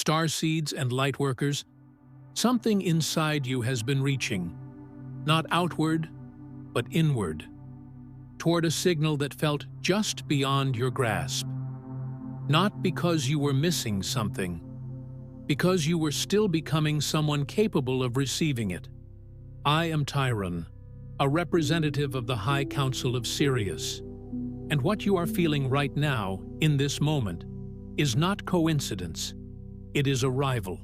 starseeds and lightworkers, something inside you has been reaching, not outward, but inward, toward a signal that felt just beyond your grasp. Not because you were missing something, because you were still becoming someone capable of receiving it. I am Tyron, a representative of the High Council of Sirius, and what you are feeling right now, in this moment, is not coincidence. It is arrival.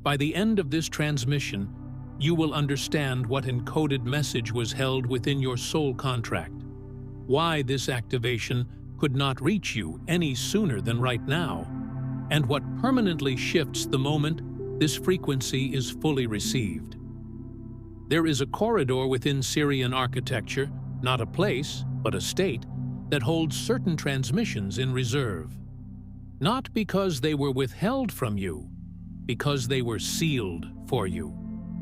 By the end of this transmission, you will understand what encoded message was held within your soul contract, why this activation could not reach you any sooner than right now, and what permanently shifts the moment this frequency is fully received. There is a corridor within Sirian architecture, not a place, but a state, that holds certain transmissions in reserve. Not because they were withheld from you, because they were sealed for you.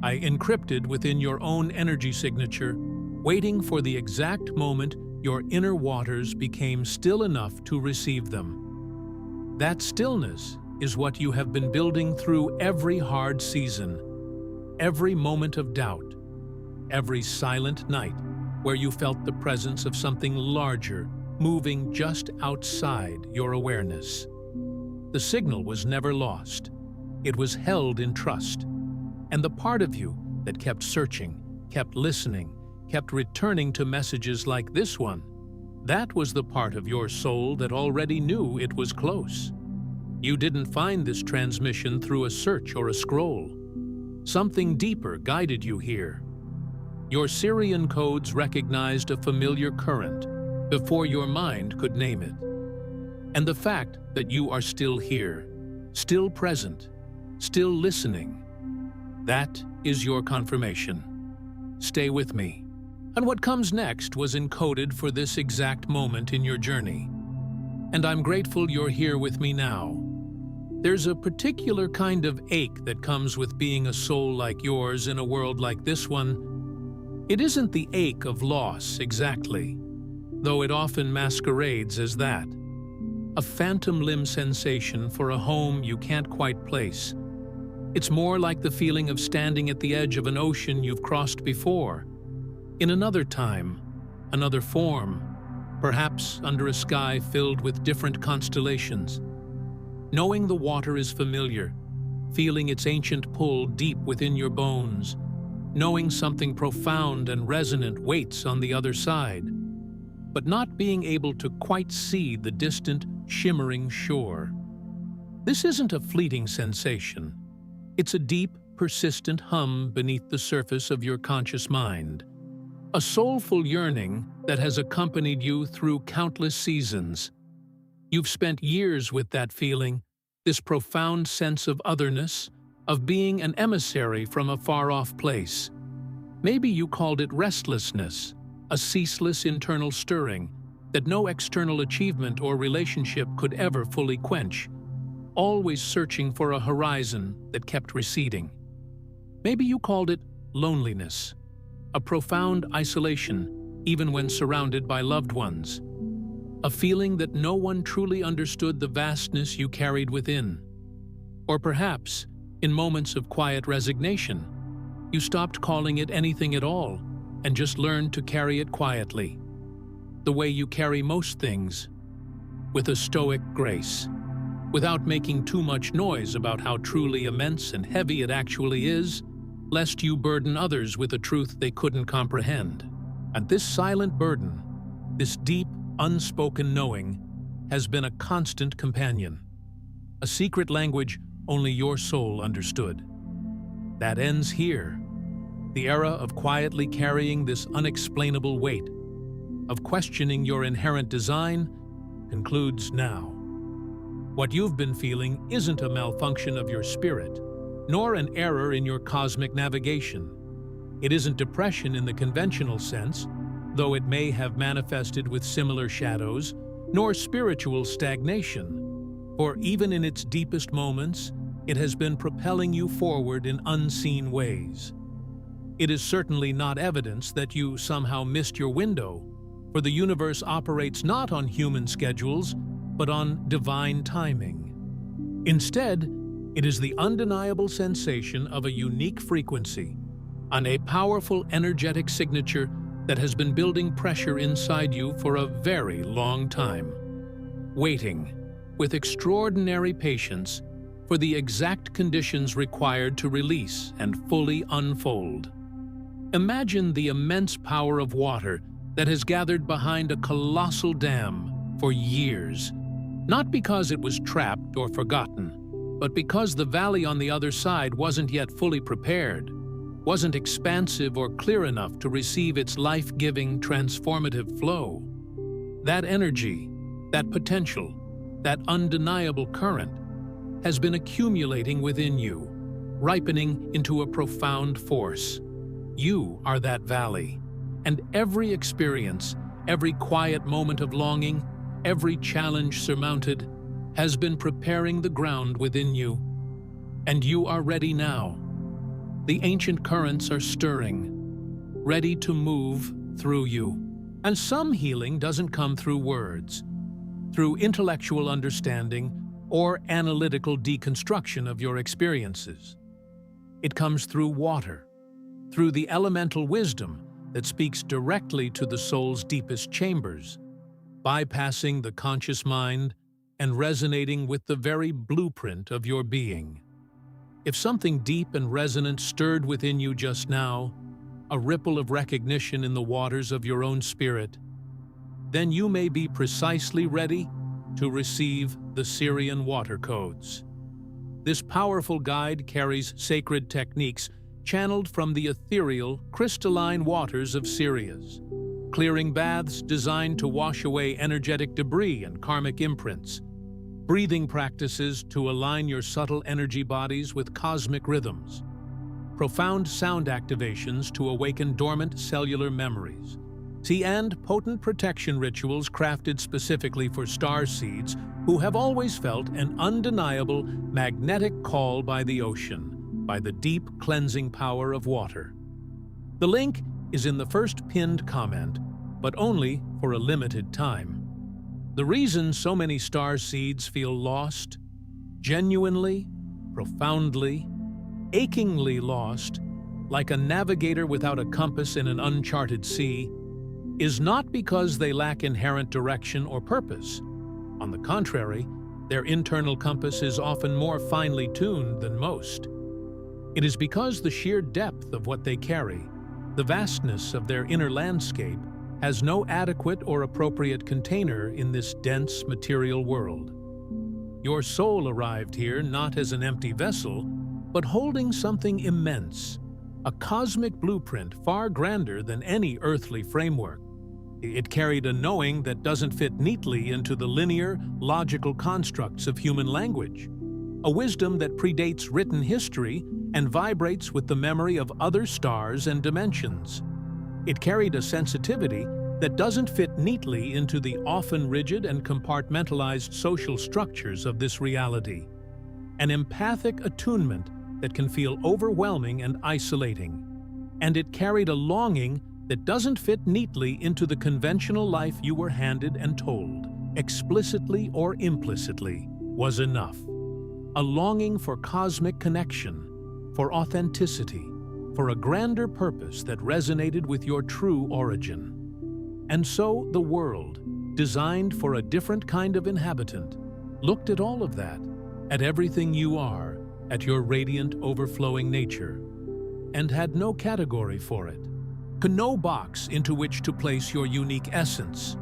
I encrypted within your own energy signature, waiting for the exact moment your inner waters became still enough to receive them. That stillness is what you have been building through every hard season, every moment of doubt, every silent night where you felt the presence of something larger moving just outside your awareness. The signal was never lost. It was held in trust. And the part of you that kept searching, kept listening, kept returning to messages like this one, that was the part of your soul that already knew it was close. You didn't find this transmission through a search or a scroll. Something deeper guided you here. Your Sirian codes recognized a familiar current before your mind could name it. And the fact that you are still here, still present, still listening, that is your confirmation. Stay with me. And what comes next was encoded for this exact moment in your journey. And I'm grateful you're here with me now. There's a particular kind of ache that comes with being a soul like yours in a world like this one. It isn't the ache of loss exactly, though it often masquerades as that. A phantom limb sensation for a home you can't quite place. It's more like the feeling of standing at the edge of an ocean you've crossed before, in another time, another form, perhaps under a sky filled with different constellations. Knowing the water is familiar, feeling its ancient pull deep within your bones, knowing something profound and resonant waits on the other side, but not being able to quite see the distant, shimmering shore. This isn't a fleeting sensation. It's a deep, persistent hum beneath the surface of your conscious mind. A soulful yearning that has accompanied you through countless seasons. You've spent years with that feeling, this profound sense of otherness, of being an emissary from a far-off place. Maybe you called it restlessness, a ceaseless internal stirring that no external achievement or relationship could ever fully quench, always searching for a horizon that kept receding. Maybe you called it loneliness, a profound isolation even when surrounded by loved ones, a feeling that no one truly understood the vastness you carried within. Or perhaps, in moments of quiet resignation, you stopped calling it anything at all and just learned to carry it quietly, the way you carry most things, with a stoic grace, without making too much noise about how truly immense and heavy it actually is, lest you burden others with a truth they couldn't comprehend. And this silent burden, this deep, unspoken knowing, has been a constant companion, a secret language only your soul understood. That ends here. The era of quietly carrying this unexplainable weight, of questioning your inherent design, concludes now. What you've been feeling isn't a malfunction of your spirit, nor an error in your cosmic navigation. It isn't depression in the conventional sense, though it may have manifested with similar shadows, nor spiritual stagnation, for even in its deepest moments, it has been propelling you forward in unseen ways. It is certainly not evidence that you somehow missed your window, for the universe operates not on human schedules, but on divine timing. Instead, It is the undeniable sensation of a unique frequency, on a powerful energetic signature that has been building pressure inside you for a very long time, waiting, with extraordinary patience, for the exact conditions required to release and fully unfold. Imagine the immense power of water that has gathered behind a colossal dam for years, not because it was trapped or forgotten, but because the valley on the other side wasn't yet fully prepared, wasn't expansive or clear enough to receive its life-giving, transformative flow. That energy, that potential, that undeniable current has been accumulating within you, ripening into a profound force. You are that valley, and every experience, every quiet moment of longing, every challenge surmounted, has been preparing the ground within you. And you are ready now. The ancient currents are stirring, ready to move through you. And some healing doesn't come through words, through intellectual understanding or analytical deconstruction of your experiences. It comes through water, through the elemental wisdom that speaks directly to the soul's deepest chambers, bypassing the conscious mind and resonating with the very blueprint of your being. If something deep and resonant stirred within you just now, a ripple of recognition in the waters of your own spirit, then you may be precisely ready to receive the Sirian water codes. This powerful guide carries sacred techniques channeled from the ethereal, crystalline waters of Sirius, clearing baths designed to wash away energetic debris and karmic imprints, breathing practices to align your subtle energy bodies with cosmic rhythms, profound sound activations to awaken dormant cellular memories, and potent protection rituals crafted specifically for starseeds who have always felt an undeniable magnetic call by the ocean, by the deep cleansing power of water. The link is in the first pinned comment, but only for a limited time. The reason so many starseeds feel lost, genuinely, profoundly, achingly lost, like a navigator without a compass in an uncharted sea, is not because they lack inherent direction or purpose. On the contrary, their internal compass is often more finely tuned than most. It is because the sheer depth of what they carry, the vastness of their inner landscape, has no adequate or appropriate container in this dense material world. Your soul arrived here not as an empty vessel, but holding something immense, a cosmic blueprint far grander than any earthly framework. It carried a knowing that doesn't fit neatly into the linear, logical constructs of human language, a wisdom that predates written history and vibrates with the memory of other stars and dimensions. It carried a sensitivity that doesn't fit neatly into the often rigid and compartmentalized social structures of this reality, an empathic attunement that can feel overwhelming and isolating. And it carried a longing that doesn't fit neatly into the conventional life you were handed and told, explicitly or implicitly, was enough. A longing for cosmic connection, for authenticity, for a grander purpose that resonated with your true origin. And so the world, designed for a different kind of inhabitant, looked at all of that, at everything you are, at your radiant, overflowing nature, and had no category for it, no box into which to place your unique essence.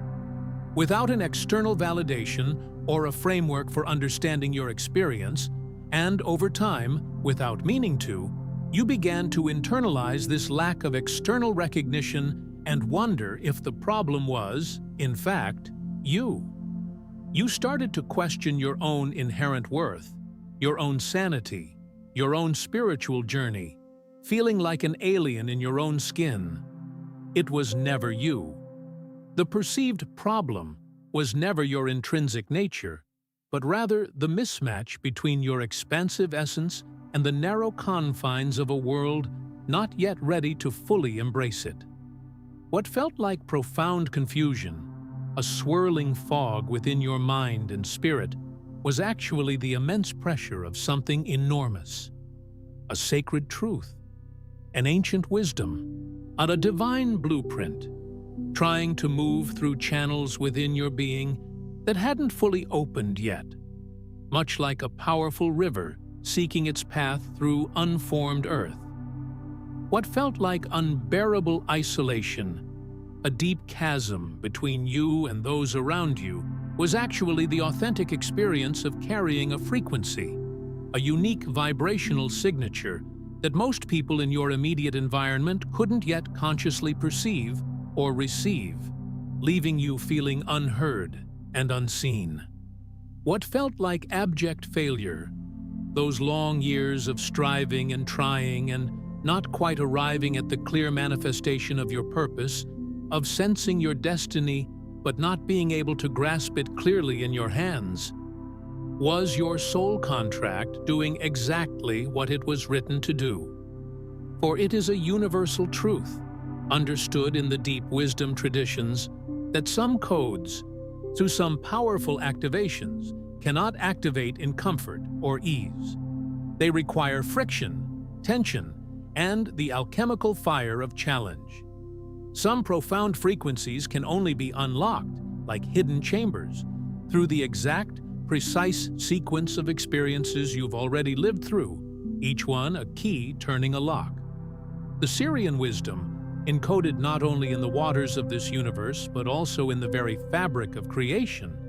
Without an external validation or a framework for understanding your experience, and over time, without meaning to, you began to internalize this lack of external recognition and wonder if the problem was, in fact, you. You started to question your own inherent worth, your own sanity, your own spiritual journey, feeling like an alien in your own skin. It was never you. The perceived problem was never your intrinsic nature, but rather the mismatch between your expansive essence and the narrow confines of a world not yet ready to fully embrace it. What felt like profound confusion, a swirling fog within your mind and spirit, was actually the immense pressure of something enormous, a sacred truth, an ancient wisdom, on a divine blueprint, trying to move through channels within your being that hadn't fully opened yet, much like a powerful river seeking its path through unformed earth. What felt like unbearable isolation, a deep chasm between you and those around you, was actually the authentic experience of carrying a frequency, a unique vibrational signature that most people in your immediate environment couldn't yet consciously perceive or receive, leaving you feeling unheard and unseen. What felt like abject failure, those long years of striving and trying and not quite arriving at the clear manifestation of your purpose, of sensing your destiny but not being able to grasp it clearly in your hands, was your soul contract doing exactly what it was written to do. For it is a universal truth, understood in the deep wisdom traditions, that some codes, through some powerful activations, cannot activate in comfort or ease. They require friction, tension, and the alchemical fire of challenge. Some profound frequencies can only be unlocked, like hidden chambers, through the exact, precise sequence of experiences you've already lived through, each one a key turning a lock. The Sirian wisdom, encoded not only in the waters of this universe but also in the very fabric of creation,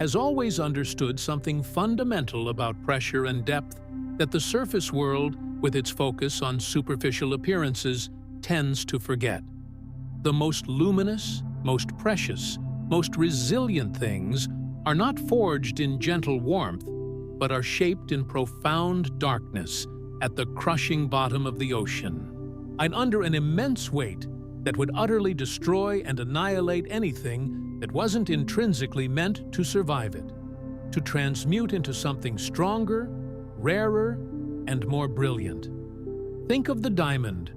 has always understood something fundamental about pressure and depth that the surface world, with its focus on superficial appearances, tends to forget. The most luminous, most precious, most resilient things are not forged in gentle warmth, but are shaped in profound darkness at the crushing bottom of the ocean, and under an immense weight that would utterly destroy and annihilate anything that wasn't intrinsically meant to survive it, to transmute into something stronger, rarer, and more brilliant. Think of the diamond,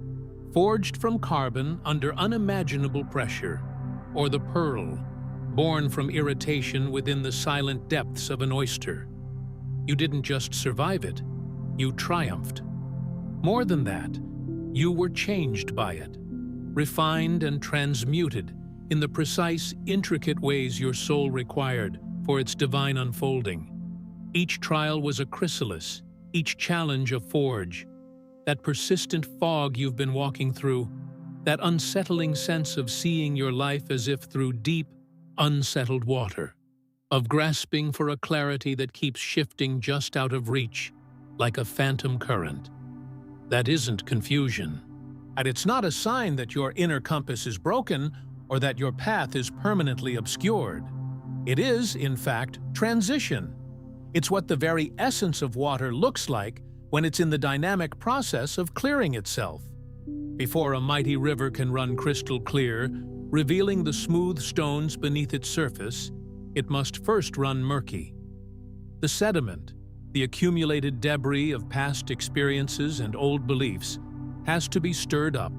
forged from carbon under unimaginable pressure, or the pearl, born from irritation within the silent depths of an oyster. You didn't just survive it, you triumphed. More than that, you were changed by it, refined and transmuted in the precise, intricate ways your soul required for its divine unfolding. Each trial was a chrysalis, each challenge a forge. That persistent fog you've been walking through, that unsettling sense of seeing your life as if through deep, unsettled water, of grasping for a clarity that keeps shifting just out of reach, like a phantom current. That isn't confusion. And it's not a sign that your inner compass is broken or that your path is permanently obscured. It is, in fact, transition. It's what the very essence of water looks like when it's in the dynamic process of clearing itself. Before a mighty river can run crystal clear, revealing the smooth stones beneath its surface, it must first run murky. The sediment, the accumulated debris of past experiences and old beliefs, has to be stirred up,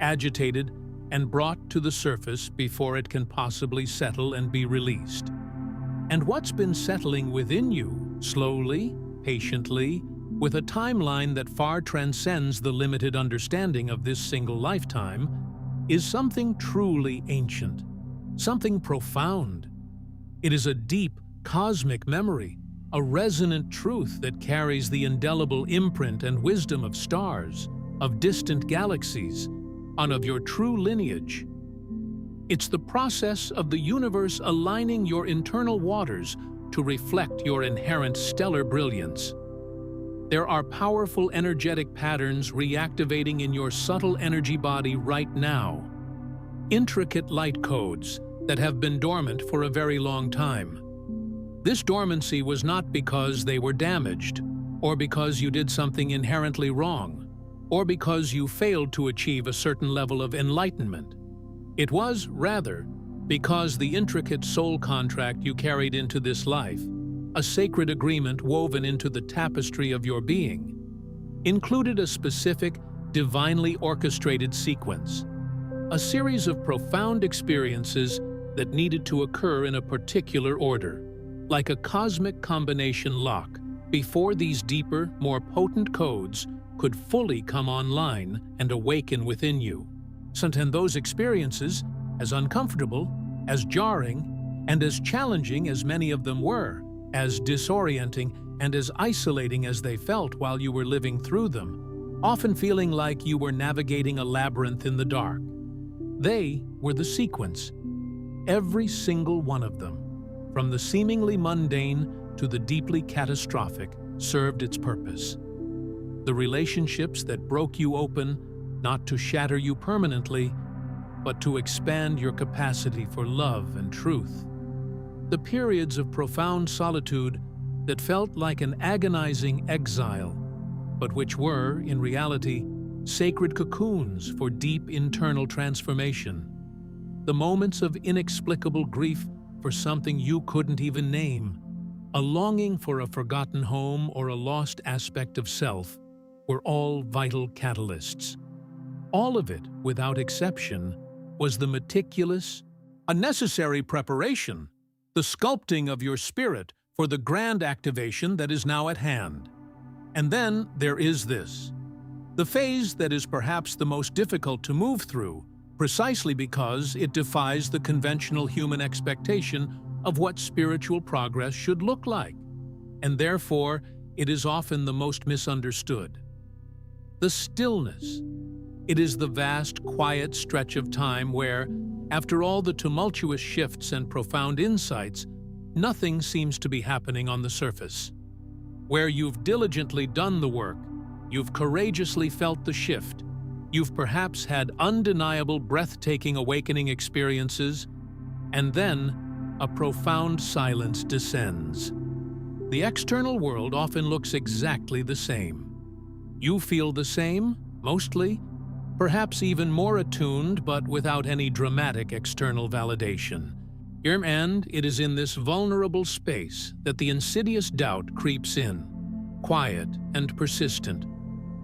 agitated, and brought to the surface before it can possibly settle and be released. And what's been settling within you, slowly, patiently, with a timeline that far transcends the limited understanding of this single lifetime, is something truly ancient, something profound. It is a deep, cosmic memory, a resonant truth that carries the indelible imprint and wisdom of stars, of distant galaxies, and of your true lineage. It's the process of the universe aligning your internal waters to reflect your inherent stellar brilliance. There are powerful energetic patterns reactivating in your subtle energy body right now. Intricate light codes that have been dormant for a very long time. This dormancy was not because they were damaged, or because you did something inherently wrong, or because you failed to achieve a certain level of enlightenment. It was, rather, because the intricate soul contract you carried into this life, a sacred agreement woven into the tapestry of your being, included a specific, divinely orchestrated sequence, a series of profound experiences that needed to occur in a particular order. like a cosmic combination lock, before these deeper, more potent codes could fully come online and awaken within you. And those experiences, as uncomfortable, as jarring, and as challenging as many of them were, as disorienting and as isolating as they felt while you were living through them, often feeling like you were navigating a labyrinth in the dark. They were the sequence. Every single one of them, from the seemingly mundane to the deeply catastrophic, served its purpose. The relationships that broke you open, not to shatter you permanently, but to expand your capacity for love and truth. The periods of profound solitude that felt like an agonizing exile, but which were, in reality, sacred cocoons for deep internal transformation. The moments of inexplicable grief for something you couldn't even name, a longing for a forgotten home or a lost aspect of self, were all vital catalysts. All of it, without exception, was the meticulous, unnecessary preparation, the sculpting of your spirit for the grand activation that is now at hand. And then there is this, the phase that is perhaps the most difficult to move through, precisely because it defies the conventional human expectation of what spiritual progress should look like, and therefore it is often the most misunderstood. The stillness. It is the vast, quiet stretch of time where, after all the tumultuous shifts and profound insights, nothing seems to be happening on the surface. Where you've diligently done the work, you've courageously felt the shift, you've perhaps had undeniable, breathtaking awakening experiences, and then a profound silence descends. The external world often looks exactly the same. You feel the same, mostly, perhaps even more attuned, but without any dramatic external validation. And it is in this vulnerable space that the insidious doubt creeps in, quiet and persistent,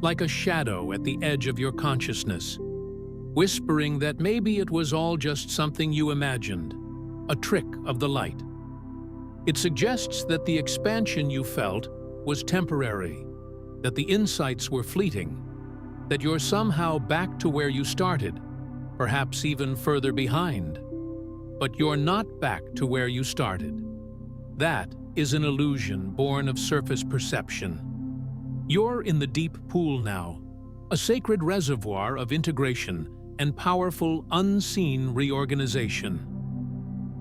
like a shadow at the edge of your consciousness, whispering that maybe it was all just something you imagined, a trick of the light. It suggests that the expansion you felt was temporary, that the insights were fleeting, that you're somehow back to where you started, perhaps even further behind. But you're not back to where you started. That is an illusion born of surface perception. You're in the deep pool now, a sacred reservoir of integration and powerful, unseen reorganization.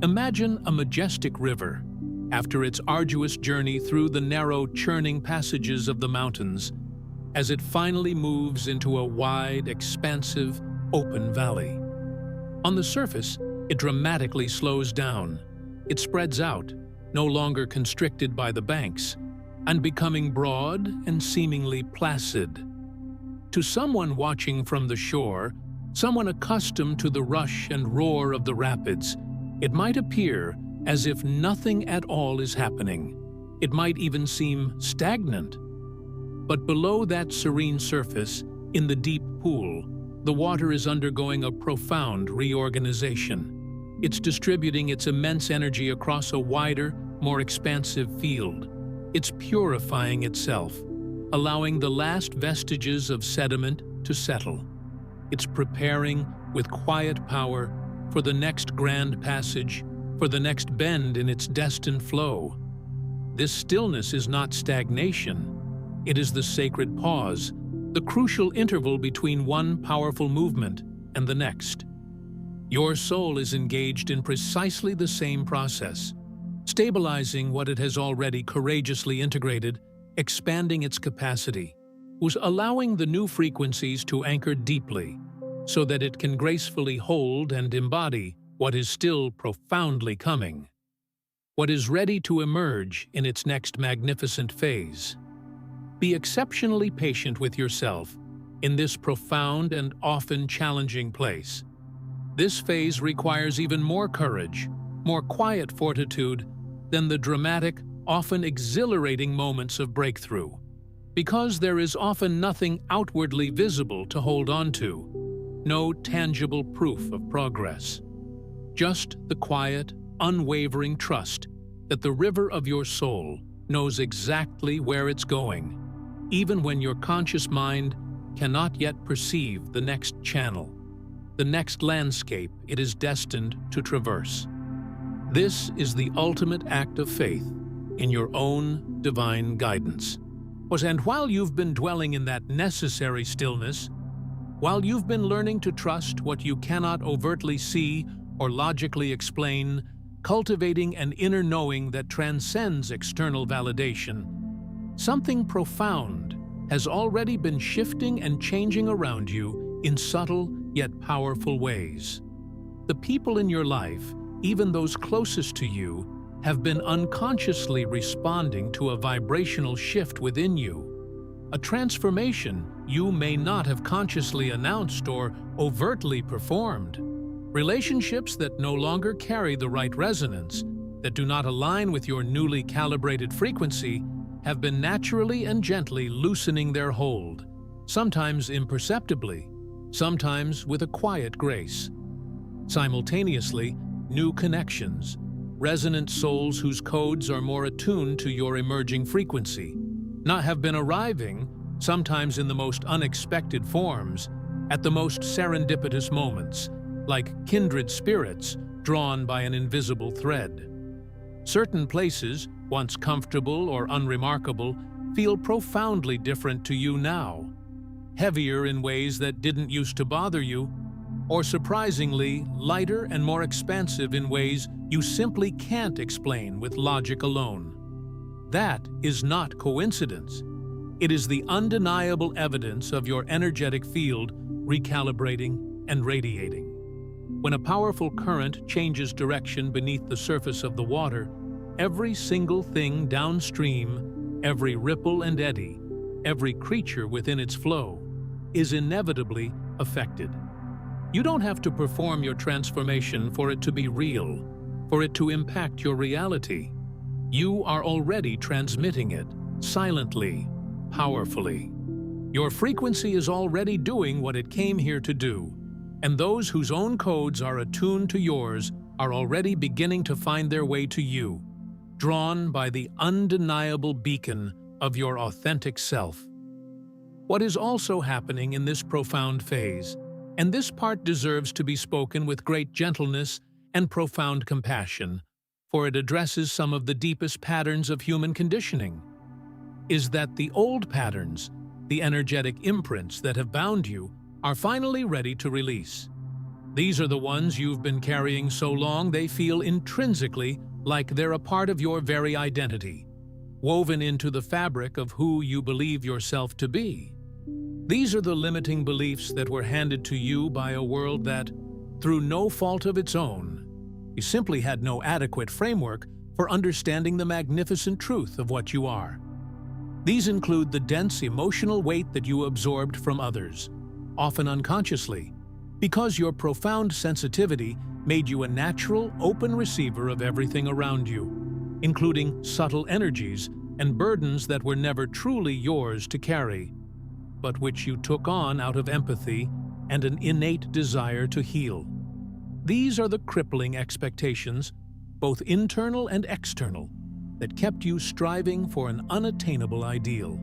Imagine a majestic river, after its arduous journey through the narrow, churning passages of the mountains, as it finally moves into a wide, expansive, open valley. On the surface, it dramatically slows down. It spreads out, no longer constricted by the banks, and becoming broad and seemingly placid. To someone watching from the shore, someone accustomed to the rush and roar of the rapids, it might appear as if nothing at all is happening. It might even seem stagnant. But below that serene surface, in the deep pool, the water is undergoing a profound reorganization. It's distributing its immense energy across a wider, more expansive field. It's purifying itself, allowing the last vestiges of sediment to settle. It's preparing, with quiet power, for the next grand passage, for the next bend in its destined flow. This stillness is not stagnation. It is the sacred pause, the crucial interval between one powerful movement and the next. Your soul is engaged in precisely the same process, stabilizing what it has already courageously integrated, expanding its capacity, was allowing the new frequencies to anchor deeply, so that it can gracefully hold and embody what is still profoundly coming, what is ready to emerge in its next magnificent phase. Be exceptionally patient with yourself in this profound and often challenging place. This phase requires even more courage, more quiet fortitude than the dramatic, often exhilarating moments of breakthrough, because there is often nothing outwardly visible to hold on to, no tangible proof of progress. Just the quiet, unwavering trust that the river of your soul knows exactly where it's going, even when your conscious mind cannot yet perceive the next channel, the next landscape it is destined to traverse. This is the ultimate act of faith in your own divine guidance. And while you've been dwelling in that necessary stillness, while you've been learning to trust what you cannot overtly see or logically explain, cultivating an inner knowing that transcends external validation, something profound has already been shifting and changing around you in subtle yet powerful ways. The people in your life, even those closest to you, have been unconsciously responding to a vibrational shift within you, a transformation you may not have consciously announced or overtly performed. Relationships that no longer carry the right resonance, that do not align with your newly calibrated frequency, have been naturally and gently loosening their hold, sometimes imperceptibly, sometimes with a quiet grace. Simultaneously, new connections, resonant souls whose codes are more attuned to your emerging frequency, have been arriving, sometimes in the most unexpected forms, at the most serendipitous moments, like kindred spirits drawn by an invisible thread. Certain places, once comfortable or unremarkable, feel profoundly different to you now, heavier in ways that didn't used to bother you, or surprisingly lighter and more expansive in ways you simply can't explain with logic alone. That is not coincidence. It is the undeniable evidence of your energetic field recalibrating and radiating. When a powerful current changes direction beneath the surface of the water, every single thing downstream, every ripple and eddy, every creature within its flow, is inevitably affected. You don't have to perform your transformation for it to be real, for it to impact your reality. You are already transmitting it, silently, powerfully. Your frequency is already doing what it came here to do, and those whose own codes are attuned to yours are already beginning to find their way to you, drawn by the undeniable beacon of your authentic self. What is also happening in this profound phase, and this part deserves to be spoken with great gentleness and profound compassion, for it addresses some of the deepest patterns of human conditioning, is that the old patterns, the energetic imprints that have bound you, are finally ready to release. These are the ones you've been carrying so long they feel intrinsically like they're a part of your very identity, woven into the fabric of who you believe yourself to be. These are the limiting beliefs that were handed to you by a world that, through no fault of its own, you simply had no adequate framework for understanding the magnificent truth of what you are. These include the dense emotional weight that you absorbed from others, often unconsciously, because your profound sensitivity made you a natural, open receiver of everything around you, including subtle energies and burdens that were never truly yours to carry, but which you took on out of empathy and an innate desire to heal. These are the crippling expectations, both internal and external, that kept you striving for an unattainable ideal.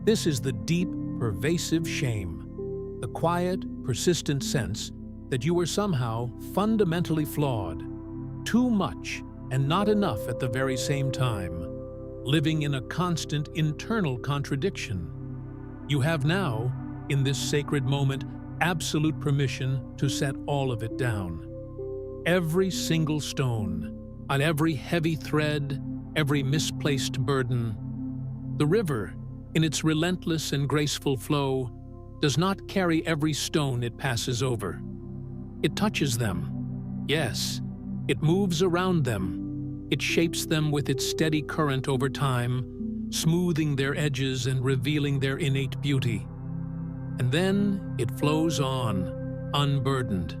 This is the deep, pervasive shame, the quiet, persistent sense that you were somehow fundamentally flawed, too much and not enough at the very same time, living in a constant internal contradiction. You have now, in this sacred moment, absolute permission to set all of it down. Every single stone, on every heavy thread, every misplaced burden. The river, in its relentless and graceful flow, does not carry every stone it passes over. It touches them. Yes, it moves around them. It shapes them with its steady current over time, smoothing their edges and revealing their innate beauty. And then it flows on, unburdened.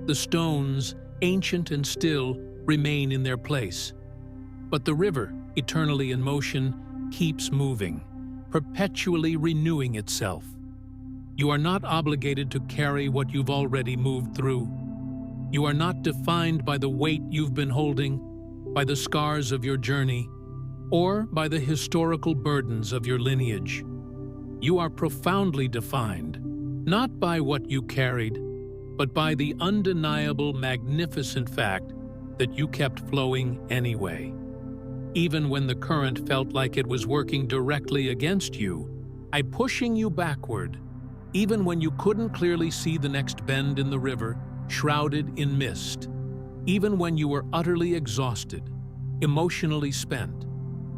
The stones, ancient and still, remain in their place. But the river, eternally in motion, keeps moving, perpetually renewing itself. You are not obligated to carry what you've already moved through. You are not defined by the weight you've been holding, by the scars of your journey, or by the historical burdens of your lineage. You are profoundly defined, not by what you carried, but by the undeniable, magnificent fact that you kept flowing anyway. Even when the current felt like it was working directly against you, pushing you backward, even when you couldn't clearly see the next bend in the river, shrouded in mist, even when you were utterly exhausted, emotionally spent,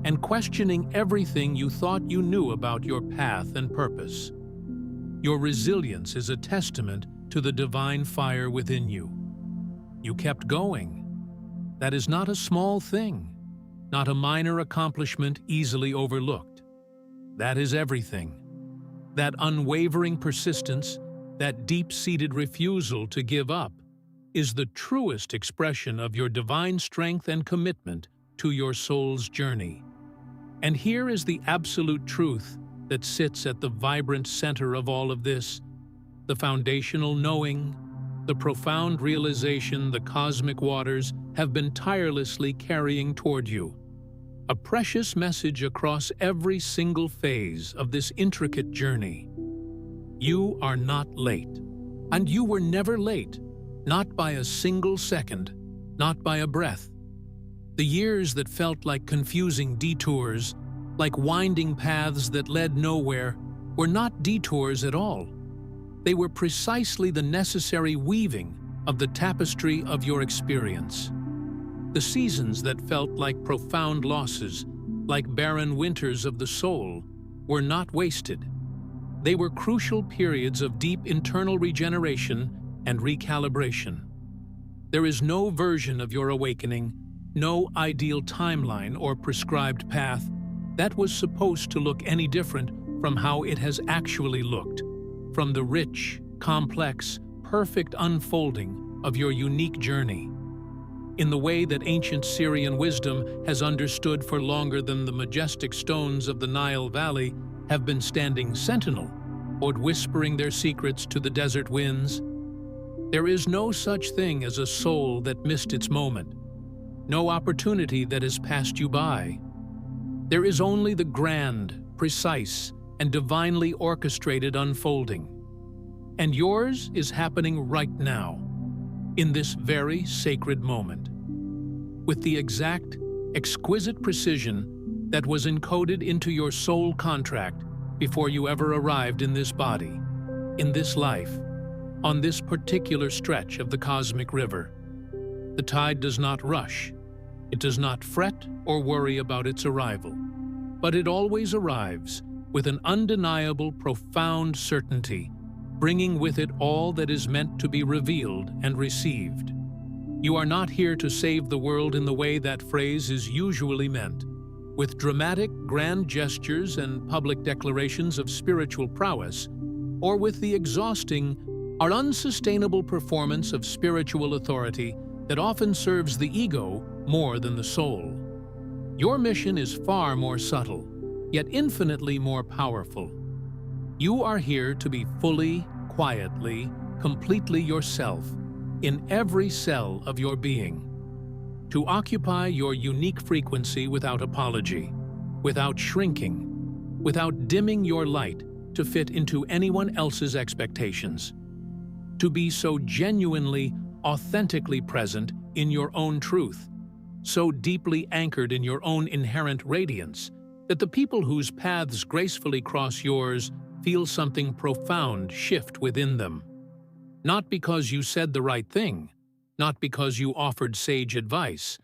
and questioning everything you thought you knew about your path and purpose. Your resilience is a testament to the divine fire within you. You kept going. That is not a small thing, not a minor accomplishment easily overlooked. That is everything. That unwavering persistence, that deep-seated refusal to give up, is the truest expression of your divine strength and commitment to your soul's journey. And here is the absolute truth that sits at the vibrant center of all of this, the foundational knowing, the profound realization the cosmic waters have been tirelessly carrying toward you. A precious message across every single phase of this intricate journey. You are not late. And you were never late, not by a single second, not by a breath. The years that felt like confusing detours, like winding paths that led nowhere, were not detours at all. They were precisely the necessary weaving of the tapestry of your experience. The seasons that felt like profound losses, like barren winters of the soul, were not wasted. They were crucial periods of deep internal regeneration and recalibration. There is no version of your awakening, no ideal timeline or prescribed path that was supposed to look any different from how it has actually looked, from the rich, complex, perfect unfolding of your unique journey. In the way that ancient Sirian wisdom has understood for longer than the majestic stones of the Nile Valley have been standing sentinel, or whispering their secrets to the desert winds. There is no such thing as a soul that missed its moment, no opportunity that has passed you by. There is only the grand, precise, and divinely orchestrated unfolding. And yours is happening right now, in this very sacred moment, with the exact, exquisite precision that was encoded into your soul contract before you ever arrived in this body, in this life, on this particular stretch of the cosmic river. The tide does not rush. It does not fret or worry about its arrival, but it always arrives with an undeniable, profound certainty, bringing with it all that is meant to be revealed and received. You are not here to save the world in the way that phrase is usually meant, with dramatic, grand gestures and public declarations of spiritual prowess, or with the exhausting or unsustainable performance of spiritual authority that often serves the ego more than the soul. Your mission is far more subtle, yet infinitely more powerful. You are here to be fully, quietly, completely yourself in every cell of your being, to occupy your unique frequency without apology, without shrinking, without dimming your light to fit into anyone else's expectations, to be so genuinely, authentically present in your own truth, so deeply anchored in your own inherent radiance that the people whose paths gracefully cross yours feel something profound shift within them. Not because you said the right thing, not because you offered sage advice,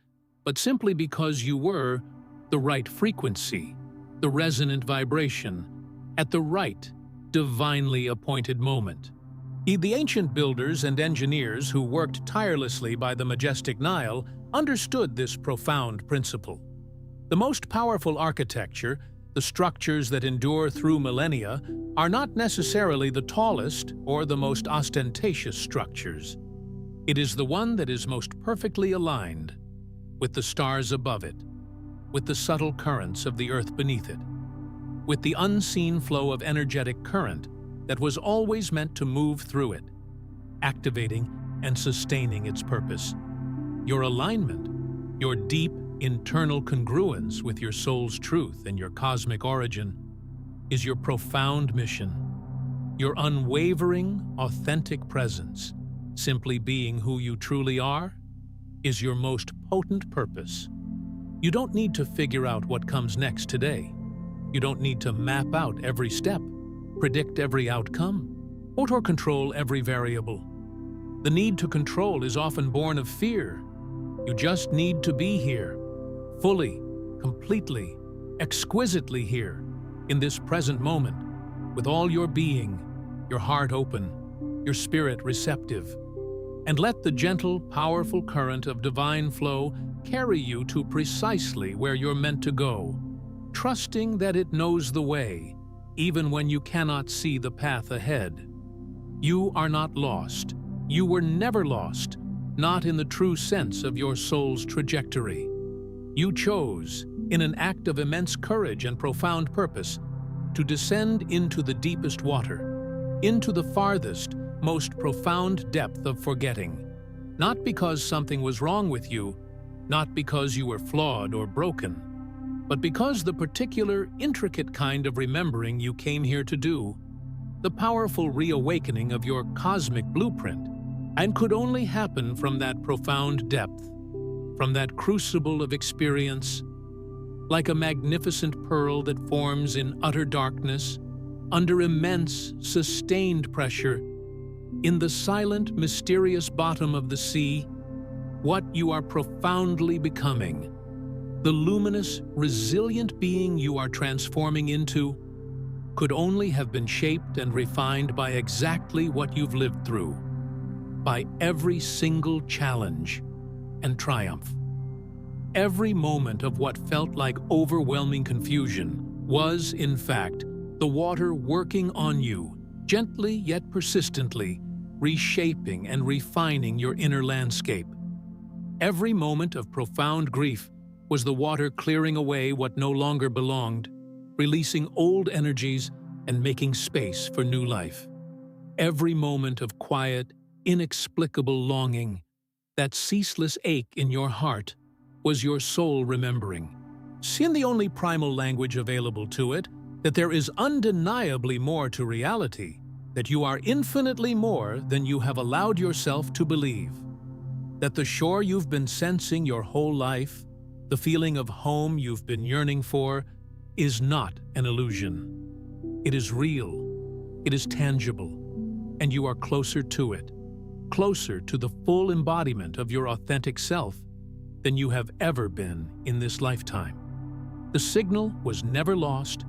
but simply because you were the right frequency, the resonant vibration, at the right, divinely appointed moment. The ancient builders and engineers who worked tirelessly by the majestic Nile understood this profound principle. The most powerful architecture, the structures that endure through millennia, are not necessarily the tallest or the most ostentatious structures. It is the one that is most perfectly aligned with the stars above it, with the subtle currents of the earth beneath it, with the unseen flow of energetic current that was always meant to move through it, activating and sustaining its purpose. Your alignment, Your deep internal congruence with your soul's truth and your cosmic origin is your profound mission. Your unwavering, authentic presence, simply being who you truly are, is your most potent purpose. You don't need to figure out what comes next today. You don't need to map out every step, predict every outcome, or control every variable. The need to control is often born of fear. You just need to be here, fully, completely, exquisitely here, in this present moment, with all your being, your heart open, your spirit receptive, and let the gentle, powerful current of divine flow carry you to precisely where you're meant to go, trusting that it knows the way, even when you cannot see the path ahead. You are not lost. You were never lost, not in the true sense of your soul's trajectory. You chose, in an act of immense courage and profound purpose, to descend into the deepest water, into the farthest, most profound depth of forgetting, not because something was wrong with you, not because you were flawed or broken, but because the particular, intricate kind of remembering you came here to do, the powerful reawakening of your cosmic blueprint, and could only happen from that profound depth, from that crucible of experience, like a magnificent pearl that forms in utter darkness, under immense, sustained pressure, in the silent, mysterious bottom of the sea. What you are profoundly becoming, the luminous, resilient being you are transforming into, could only have been shaped and refined by exactly what you've lived through, by every single challenge and triumph. Every moment of what felt like overwhelming confusion was, in fact, the water working on you, gently yet persistently, reshaping and refining your inner landscape. Every moment of profound grief was the water clearing away what no longer belonged, releasing old energies and making space for new life. Every moment of quiet, inexplicable longing, that ceaseless ache in your heart, was your soul remembering, in the only primal language available to it, that there is undeniably more to reality, that you are infinitely more than you have allowed yourself to believe, that the shore you've been sensing your whole life, the feeling of home you've been yearning for, is not an illusion. It is real, it is tangible, and you are closer to it, closer to the full embodiment of your authentic self than you have ever been in this lifetime. The signal was never lost.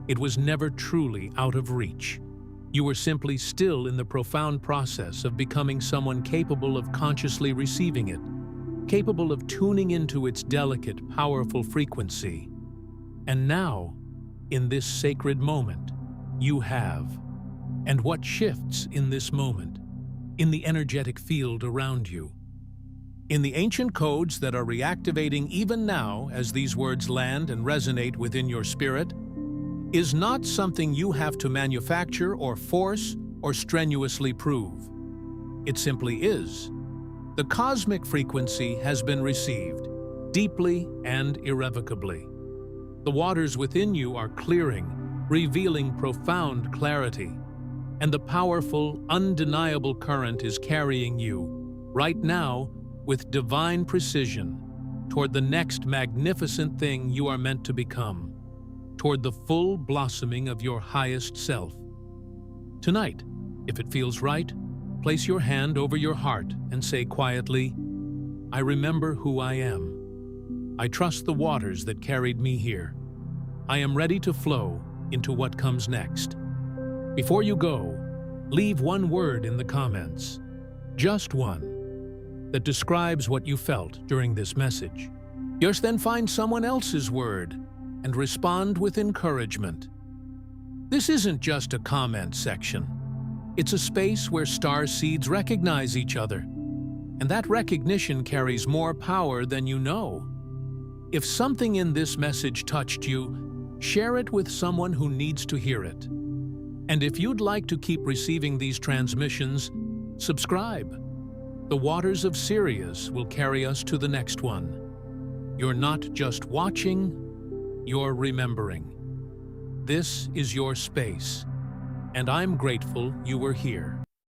It was never truly out of reach. You were simply still in the profound process of becoming someone capable of consciously receiving it, capable of tuning into its delicate, powerful frequency. And now, in this sacred moment, you have. And what shifts in this moment, in the energetic field around you? In the ancient codes that are reactivating even now as these words land and resonate within your spirit, is not something you have to manufacture or force or strenuously prove. It simply is. The cosmic frequency has been received, deeply and irrevocably. The waters within you are clearing, revealing profound clarity, and the powerful, undeniable current is carrying you, right now, with divine precision, toward the next magnificent thing you are meant to become, toward the full blossoming of your highest self. Tonight, if it feels right, place your hand over your heart and say quietly, I remember who I am. I trust the waters that carried me here. I am ready to flow into what comes next. Before you go, leave one word in the comments, just one, that describes what you felt during this message. Just then find someone else's word and respond with encouragement. This isn't just a comment section. It's a space where starseeds recognize each other, and that recognition carries more power than you know. If something in this message touched you, share it with someone who needs to hear it. And if you'd like to keep receiving these transmissions, subscribe. The waters of Sirius will carry us to the next one. You're not just watching, you're remembering. This is your space, and I'm grateful you were here.